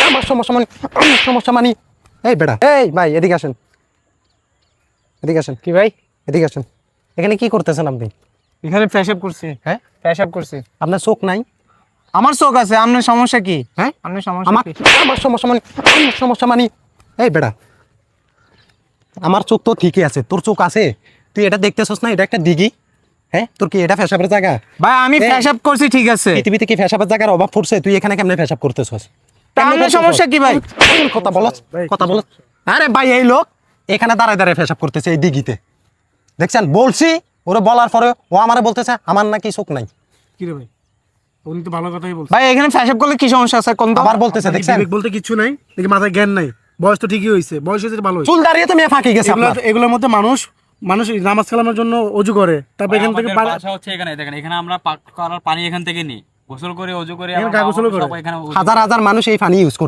আমার সমস্যা মানে সমস্যা মানে এই বেটা এই ভাই এদিকে আসেন, এদিকে আসেন। কি ভাই? এদিকে আসেন। এখানে কি করতেছেন আপনি? এখানে পেশাব করছি। হ্যাঁ, পেশাব করছি। আপনার চোখ নাই? আমার চোখ আছে, আপনার সমস্যা কি? হ্যাঁ, আপনার সমস্যা আমার কি? আমার সমস্যা মানে আমার সমস্যা মানে এই বেটা, আমার চোখ তো ঠিকই আছে, তোর চোখ আছে? তুই এটা দেখতেছস না? এটা একটা দিঘি। হ্যাঁ, তোর কি এটা পেশাবের জায়গা? ভাই আমি এই, পেশাব করছি, ঠিক আছে। পৃথিবীতে কি পেশাবের জায়গার অভাব পড়ছে? তুই এখানে কেমনে পেশাব করতেছস? তা আপনার সমস্যা কি ভাই? কথা বলছ, কথা বলছ। আরে ভাই এই লোক এখানে দাঁড়ায় দাঁড়ায় পেশাব করতেছে এই দিঘিতে, দেখছেন? বলছি ওরে, বলার পরে ও আমারে বলতেছে আমার নাকি চোখ নাই। কি রে ভাই, উনি তো ভালো কথাই বলছে। ভাই এখানে পেশাব করলে কি সমস্যা আছে কোন তো? আবার বলতেছে, দেখছেন? বিবেক বলতে কিছু নাই, দেখি মাথায় জ্ঞান নাই। বয়স তো ঠিকই হয়েছে, বয়স হয়েছে ভালো হয়েছে। চুল দাঁড়িয়ে তো মেয়ে ফাঁকি গেছে আপনার। এগুলোর মধ্যে মানুষ মানুষ নামাজ কালামের জন্য অজু করে, তারপর এখান থেকে আমাদের বাসা হচ্ছে এখানে, দেখেন এখানে আমরা পাক করার পানি এখান থেকে নিই, গোসল করে, অজু করে, এখানে আমার মা গোসলও বাবা করে। সবাই এখানে হাজার হাজার মানুষ এই পানি ইউজ